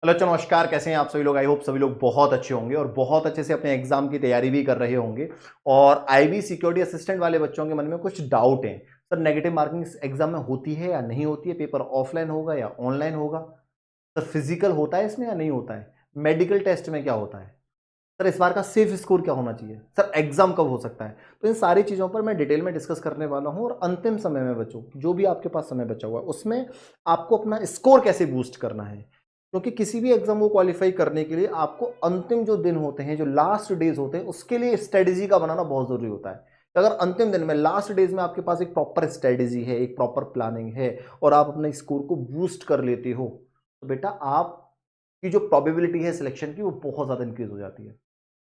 Hello चलो नमस्कार, कैसे हैं आप सभी लोग। आई होप सभी लोग बहुत अच्छे होंगे और बहुत अच्छे से अपने एग्जाम की तैयारी भी कर रहे होंगे। और आईबी सिक्योरिटी असिस्टेंट वाले बच्चों के मन में कुछ डाउट है, सर नेगेटिव मार्किंग इस एग्जाम में होती है या नहीं होती है, पेपर ऑफलाइन होगा या ऑनलाइन होगा, सर फिजिकल होता है इसमें या नहीं होता है, मेडिकल टेस्ट में क्या होता है, सर इस बार का सेफ स्कोर क्या होना चाहिए, सर एग्जाम कब हो सकता है। तो इन सारी चीजों पर मैं डिटेल में डिस्कस करने वाला हूं और अंतिम समय में बच्चों जो भी आपके पास समय बचा हुआ है उसमें आपको अपना स्कोर कैसे बूस्ट करना है, क्योंकि किसी भी एग्जाम को क्वालिफाई करने के लिए आपको अंतिम जो दिन होते हैं, जो लास्ट डेज होते हैं, उसके लिए स्ट्रेटेजी का बनाना बहुत जरूरी होता है। अगर अंतिम दिन में लास्ट डेज में आपके पास एक प्रॉपर स्ट्रेटेजी है, एक प्रॉपर प्लानिंग है और आप अपने स्कोर को बूस्ट कर लेते हो, तो बेटा आपकी जो प्रोबेबिलिटी है सिलेक्शन की वो बहुत ज्यादा इंक्रीज हो जाती है।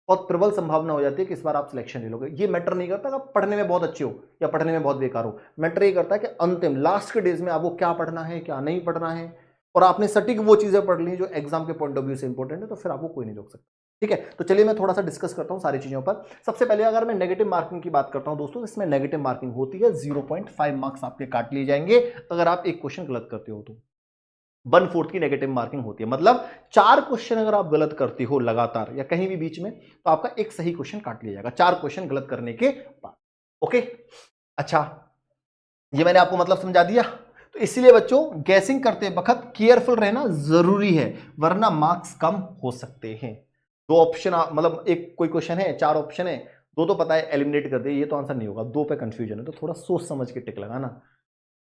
बहुत प्रबल संभावना हो जाती है कि इस बार आप सिलेक्शन ले लोगे। ये मैटर नहीं करता कि आप पढ़ने में बहुत अच्छे हो या पढ़ने में बहुत बेकार हो, मैटर ये करता है कि अंतिम लास्ट के डेज में आपको क्या पढ़ना है क्या नहीं पढ़ना है, और आपने सटीक वो चीजें पढ़ ली जो एग्जाम के पॉइंट ऑफ व्यू से इंपॉर्टेंट है, तो फिर आपको कोई नहीं रोक सकता। ठीक है, तो चलिए मैं थोड़ा सा डिस्कस करता हूं सारी चीजों पर। सबसे पहले अगर मैं नेगेटिव मार्किंग की बात करता हूं दोस्तों, इसमें नेगेटिव मार्किंग होती है 0.5 मार्क्स आपके काट लिए जाएंगे अगर आप एक क्वेश्चन गलत करते हो तो। 1/4 की नेगेटिव मार्किंग होती है, मतलब 4 क्वेश्चन अगर आप गलत करते हो लगातार या कहीं भी बीच में, तो आपका एक सही क्वेश्चन काट लिया जाएगा 4 क्वेश्चन गलत करने के बाद। ओके, अच्छा, ये मैंने आपको मतलब समझा दिया। तो इसीलिए बच्चों गैसिंग करते वक्त केयरफुल रहना जरूरी है, वरना मार्क्स कम हो सकते हैं। दो ऑप्शन मतलब एक कोई क्वेश्चन है, 4 ऑप्शन है, दो तो पता है एलिमिनेट कर दे, ये तो आंसर नहीं होगा, दो पे कंफ्यूजन है, तो थोड़ा सोच समझ के टिक लगाना,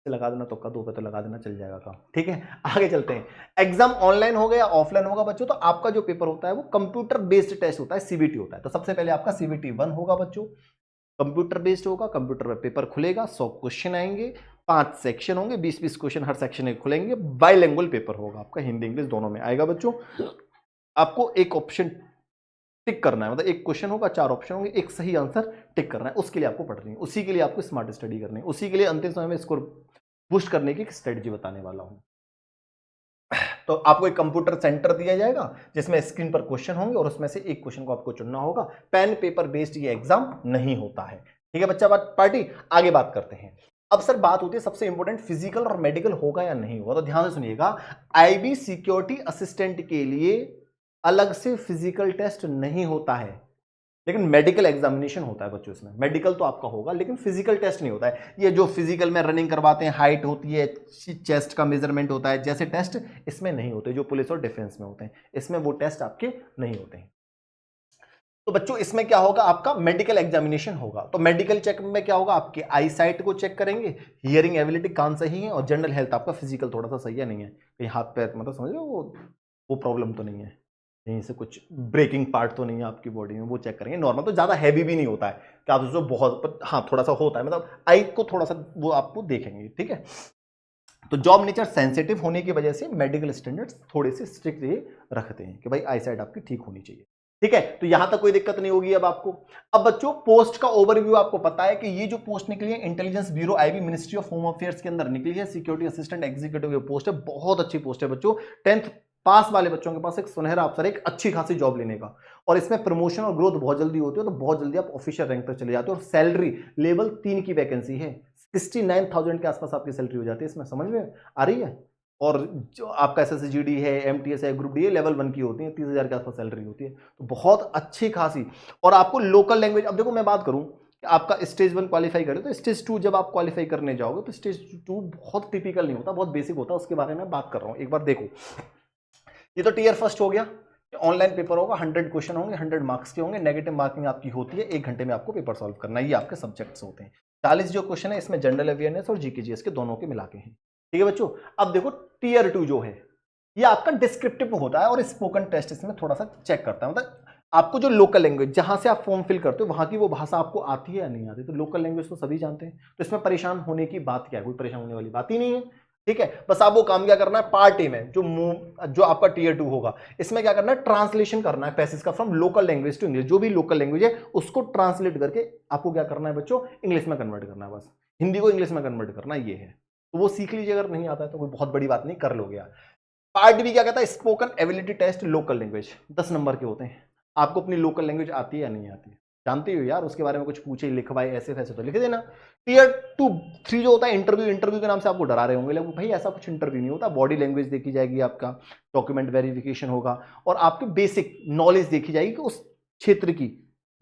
लगा देना तुक्का, दो पे तो लगा देना, चल जाएगा काम। ठीक है, आगे चलते हैं। एग्जाम ऑनलाइन होगा या ऑफलाइन होगा बच्चों, तो आपका जो पेपर होता है वो कंप्यूटर बेस्ड टेस्ट होता है, सीबीटी होता है। तो सबसे पहले आपका सीबीटी 1 होगा बच्चों, कंप्यूटर बेस्ड होगा, कंप्यूटर में पेपर खुलेगा, 100 क्वेश्चन आएंगे, 5 सेक्शन होंगे, 20-20 क्वेश्चन हर सेक्शन में खुलेंगे, बाइलिंगुअल पेपर होगा आपका, हिंदी इंग्लिश दोनों में आएगा बच्चों। आपको एक ऑप्शन टिक करना है, मतलब एक क्वेश्चन होगा, 4 ऑप्शन होंगे, एक सही आंसर टिक करना है, उसके लिए आपको पढ़नी है, उसी के लिए आपको स्मार्ट स्टडी करनी है, उसी के लिए अंतिम समय में स्कोर बूस्ट करने की स्ट्रेटजी बताने वाला हूं। तो आपको एक कंप्यूटर सेंटर दिया जाएगा जिसमें स्क्रीन पर क्वेश्चन होंगे और उसमें से एक क्वेश्चन को आपको चुनना होगा। पेन पेपर बेस्ड ये एग्जाम नहीं होता है। ठीक है बच्चा, बात पार्टी, आगे बात करते हैं। अब सर बात होती है सबसे इंपॉर्टेंट, फिजिकल और मेडिकल होगा या नहीं होगा, तो ध्यान से सुनिएगा। आईबी सिक्योरिटी असिस्टेंट के लिए अलग से फिजिकल टेस्ट नहीं होता है, लेकिन मेडिकल एग्जामिनेशन होता है बच्चों। इसमें मेडिकल तो आपका होगा लेकिन फिजिकल टेस्ट नहीं होता है। ये जो फिजिकल में रनिंग करवाते हैं, हाइट होती है, चेस्ट का मेजरमेंट होता है, जैसे टेस्ट इसमें नहीं होते, जो पुलिस और डिफेंस में होते हैं, इसमें वो टेस्ट आपके नहीं होते हैं। तो बच्चों इसमें क्या होगा, आपका मेडिकल एग्जामिनेशन होगा। तो मेडिकल चेक में क्या होगा, आपके आई साइट को चेक करेंगे, हियरिंग एबिलिटी कान सही है और जनरल हेल्थ आपका फिजिकल थोड़ा सा सही है नहीं है, कहीं हाथ पैर मतलब समझ रहे हो वो प्रॉब्लम तो नहीं है, यहीं से कुछ ब्रेकिंग पार्ट तो नहीं है आपकी बॉडी में, वो चेक करेंगे। नॉर्मल तो ज्यादा हैवी भी नहीं होता है कि आप उसको बहुत, हाँ थोड़ा सा होता है, मतलब आई को थोड़ा सा वो आपको देखेंगे। ठीक है, तो जॉब नेचर सेंसिटिव होने की वजह से मेडिकल स्टैंडर्ड्स थोड़े से स्ट्रिक्ट ये रखते हैं कि भाई आई साइड आपकी ठीक होनी चाहिए। ठीक है, तो यहां तक कोई दिक्कत नहीं होगी अब आपको। अब बच्चों पोस्ट का ओवरव्यू आपको पता है कि ये जो पोस्ट निकली है intelligence bureau IB ministry of home affairs के अंदर निकली है, सिक्योरिटी असिस्टेंट एग्जीक्यूटिव पोस्ट है, बहुत अच्छी पोस्ट है बच्चों। 10th पास वाले बच्चों के पास एक सुनहरा अवसर, एक अच्छी खासी जॉब लेने का, और इसमें प्रमोशन और ग्रोथ बहुत जल्दी होती है, तो बहुत जल्दी आप ऑफिशियल रैंक तक चले जाते हो, और सैलरी लेवल 3 की वैकेंसी है, 69,000 के आसपास आपकी सैलरी हो जाती है इसमें, समझ में आ रही है। और जो आपका एसएसजीडी है, एमटीएस है, ग्रुप डी है, लेवल 1 की होती है, 30,000 के आसपास सैलरी होती है, तो बहुत अच्छी खासी। और आपको लोकल लैंग्वेज, अब देखो मैं बात करूं कि आपका स्टेज 1 क्वालिफाई करे तो स्टेज 2 जब आप क्वालिफाई करने जाओगे तो स्टेज 2 बहुत टिपिकल नहीं होता, बहुत बेसिक होता है, उसके बारे में बात कर रहा हूं। एक बार देखो, ये तो टीयर फर्स्ट हो गया, ऑनलाइन पेपर होगा, 100 क्वेश्चन होंगे, 100 मार्क्स के होंगे, नेगेटिव मार्किंग आपकी होती है, 1 घंटे में आपको पेपर सॉल्व करना है, ये आपके सब्जेक्ट्स होते हैं। 40 जो क्वेश्चन है इसमें जनरल अवेयरनेस और जीके जीएस के दोनों के मिला के हैं। ठीक है बच्चों, अब देखो टीयर 2 जो है ये आपका डिस्क्रिप्टिव होता है और स्पोकन टेस्ट इसमें थोड़ा सा चेक करता है, मतलब आपको जो लोकल लैंग्वेज जहां से आप फॉर्म फिल करते हो वहां की वो भाषा आपको आती है या नहीं आती, तो लोकल लैंग्वेज तो सभी जानते हैं, तो इसमें परेशान होने की बात क्या है, कोई परेशान होने वाली बात ही नहीं है। ठीक है, बस आप वो काम क्या करना है, पार्ट ए में जो आपका टीयर 2 होगा इसमें क्या करना है, ट्रांसलेशन करना है पैसेज का from local language to English, जो भी लोकल लैंग्वेज है उसको ट्रांसलेट करके आपको क्या करना है बच्चों, इंग्लिश में कन्वर्ट करना है, बस हिंदी को इंग्लिश में कन्वर्ट करना ये है। तो वो सीख लीजिए, अगर नहीं आता है तो कोई बहुत बड़ी बात नहीं, कर लोगे आप। पार्ट बी क्या कहता है, spoken ability test local language, 10 number के होते हैं, आपको अपनी लोकल लैंग्वेज आती है या नहीं आती है, जानते हो यार, उसके बारे में कुछ पूछे लिखवाए ऐसे वैसे तो लिख देना। टीयर 2 3 जो होता है इंटरव्यू, इंटरव्यू के नाम से आपको डरा रहे होंगे लोग, भाई ऐसा कुछ इंटरव्यू नहीं होता। बॉडी लैंग्वेज देखी जाएगी, आपका डॉक्यूमेंट वेरिफिकेशन होगा और आपकी बेसिक नॉलेज देखी जाएगी कि उस क्षेत्र की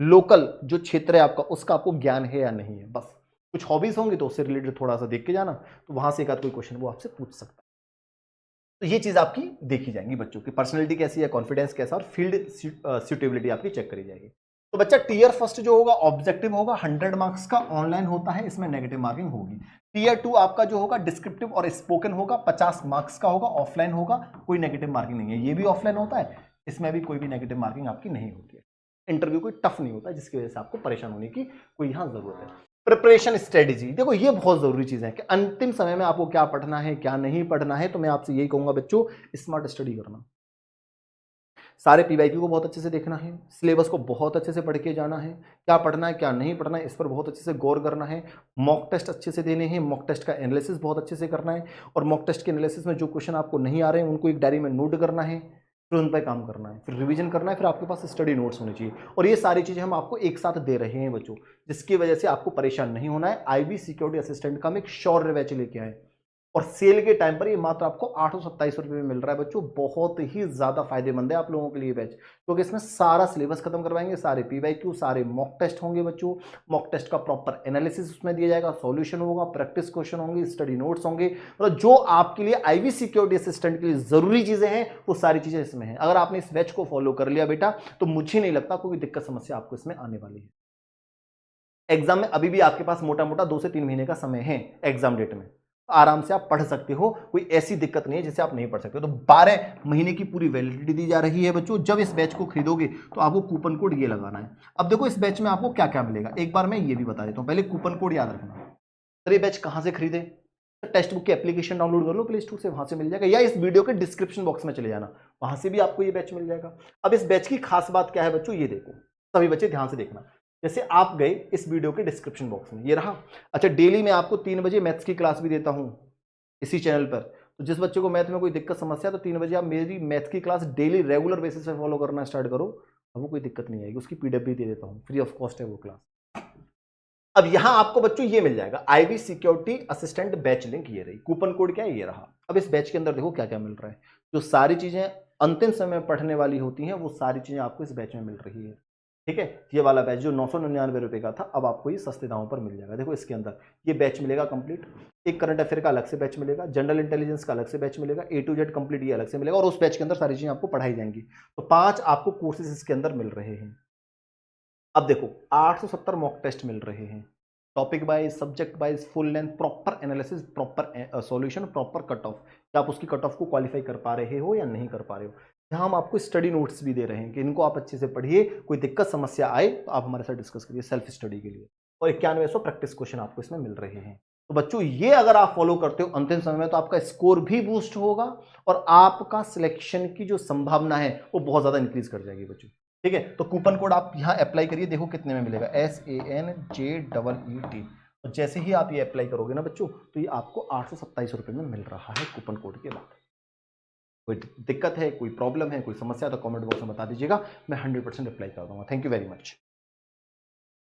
लोकल जो क्षेत्र है आपका उसका आपको ज्ञान है या नहीं है। बस कुछ हॉबीज होंगी तो उससे रिलेटेड थोड़ा सा देख के जाना, तो वहां से एक आध कोई क्वेश्चन वो आपसे पूछ सकता है। तो ये चीज आपकी देखी जाएंगी, बच्चों की पर्सनैलिटी कैसी है, कॉन्फिडेंस कैसा, और फील्ड सूटेबिलिटी आपकी चेक करी जाएगी। तो बच्चा टीयर फर्स्ट जो होगा ऑब्जेक्टिव होगा 100 मार्क्स का, ऑनलाइन होता है, इसमें नेगेटिव मार्किंग होगी। टीयर 2 आपका जो होगा डिस्क्रिप्टिव और स्पोकन होगा, 50 मार्क्स का होगा, ऑफलाइन होगा, कोई नेगेटिव मार्किंग नहीं है। ये भी ऑफलाइन होता है, इसमें भी कोई भी नेगेटिव मार्किंग आपकी नहीं होती है। इंटरव्यू कोई टफ नहीं होता जिसकी वजह से आपको परेशान होने की कोई यहां जरूरत है। प्रिपरेशन स्ट्रेटेजी, देखो ये बहुत जरूरी चीज है कि अंतिम समय में आपको क्या पढ़ना है क्या नहीं पढ़ना है। तो मैं आपसे यही कहूंगा बच्चों, स्मार्ट स्टडी करना, सारे पीवाईक्यू को बहुत अच्छे से देखना है, सिलेबस को बहुत अच्छे से पढ़ के जाना है, क्या पढ़ना है क्या नहीं पढ़ना है इस पर बहुत अच्छे से गौर करना है। मॉक टेस्ट अच्छे से देने हैं, मॉक टेस्ट का एनालिसिस बहुत अच्छे से करना है, और मॉक टेस्ट के एनालिसिस में जो क्वेश्चन आपको नहीं आ रहे हैं उनको एक डायरी में नोट करना है, फिर उन पर काम करना है, फिर रिवीजन करना है, फिर आपके पास स्टडी नोट्स होने चाहिए। और ये सारी चीजें हम आपको एक साथ दे रहे हैं बच्चों, जिसकी वजह से आपको परेशान नहीं होना है। आईबी सिक्योरिटी असिस्टेंट का हम एक शौर्य बैच लेके आए और सेल के टाइम पर ये मात्र आपको 827 रुपए में मिल रहा है बच्चों। बहुत ही ज्यादा फायदेमंद है आप लोगों के लिए बैच, क्योंकि इसमें सारा सिलेबस खत्म करवाएंगे, सारे पीवाईक्यू, सारे मॉक टेस्ट होंगे बच्चों, मॉक टेस्ट का प्रॉपर एनालिसिस उसमें दिया जाएगा, सॉल्यूशन होगा, प्रैक्टिस क्वेश्चन होंगे, स्टडी नोट्स होंगे, मतलब जो आपके लिए आईवी सिक्योरिटी असिस्टेंट के लिए जरूरी चीजें हैं वो सारी चीजें इसमें हैं। अगर आपने इस बैच को फॉलो कर लिया बेटा तो मुझे नहीं लगता कोई दिक्कत समस्या आपको इसमें आने वाली है। एग्जाम में अभी भी आपके पास मोटा मोटा 2 से 3 महीने का समय है, एग्जाम डेट में आराम से आप पढ़ सकते हो, कोई ऐसी दिक्कत नहीं है जिसे आप नहीं पढ़ सकते। तो 12 महीने की पूरी वैलिडिटी दी जा रही है बच्चों। जब इस बैच को खरीदोगे तो आपको कूपन कोड ये लगाना है। अब देखो इस बैच में आपको क्या क्या मिलेगा, एक बार मैं ये भी बता देता हूं, पहले कूपन कोड याद रखना। सर ये बैच कहां से खरीदे, टेक्स्ट बुक की एप्लीकेशन डाउनलोड कर लो प्ले स्टोर से, वहां से मिल जाएगा, या इस वीडियो के डिस्क्रिप्शन बॉक्स में चले जाना, वहां से भी आपको ये बैच मिल जाएगा। अब इस बैच की खास बात क्या है बच्चों, ये देखो सभी बच्चे ध्यान से देखना। जैसे आप गए इस वीडियो के डिस्क्रिप्शन बॉक्स में, ये रहा। अच्छा, डेली मैं आपको 3 बजे मैथ्स की क्लास भी देता हूं इसी चैनल पर। तो जिस बच्चे को मैथ में कोई दिक्कत समस्या, तो 3 बजे आप मेरी मैथ की क्लास डेली रेगुलर बेसिस पे फॉलो करना स्टार्ट करो, अब वो कोई दिक्कत नहीं आएगी। उसकी पीडीएफ भी दे देता हूँ, फ्री ऑफ कॉस्ट है वो क्लास। अब यहां आपको बच्चों ये मिल जाएगा IB security assistant batch link, ये रही, कूपन कोड क्या है ये रहा। अब इस बैच के अंदर देखो क्या क्या मिल रहा है, जो सारी चीजें अंतिम समय में पढ़ने वाली होती हैं वो सारी चीजें आपको इस बैच में मिल रही है। ठीक है, ये वाला बैच जो 999 रुपए का था अब आपको ये सस्ते दामों पर मिल जाएगा। देखो इसके अंदर ये बैच मिलेगा कंप्लीट, एक करंट अफेयर का अलग से बैच मिलेगा, जनरल इंटेलिजेंस का अलग से बैच मिलेगा, ए टू जेड कंप्लीट ये अलग से मिलेगा, और उस बैच के अंदर सारी चीजें आपको पढ़ाई जाएंगी। तो 5 आपको कोर्सेज इसके अंदर मिल रहे हैं। अब देखो 870 मॉक टेस्ट मिल रहे हैं, topic wise, subject wise, full length, proper analysis, proper solution, proper cut off, क्या आप उसकी कट ऑफ को क्वालिफाई कर पा रहे हो या नहीं कर पा रहे हो। यहाँ हम आपको स्टडी नोट्स भी दे रहे हैं कि इनको आप अच्छे से पढ़िए, कोई दिक्कत समस्या आए तो आप हमारे साथ डिस्कस करिए सेल्फ स्टडी के लिए, और 9100 प्रैक्टिस क्वेश्चन आपको इसमें मिल रहे हैं। तो बच्चों ये अगर आप फॉलो करते हो अंतिम समय में तो आपका स्कोर भी बूस्ट होगा और आपका सिलेक्शन की जो संभावना है वो बहुत ज्यादा इंक्रीज कर जाएगी बच्चों। ठीक है, तो कूपन कोड आप यहाँ अप्लाई करिए, देखो कितने में मिलेगा, SANJEET। और जैसे ही आप ये अप्लाई करोगे ना बच्चों तो ये आपको 827 रुपए में मिल रहा है कूपन कोड के बाद। कोई दिक्कत है, कोई प्रॉब्लम है, कोई समस्या, तो कमेंट बॉक्स में बता दीजिएगा, मैं 100% अप्लाई कर दूंगा। Thank you very much.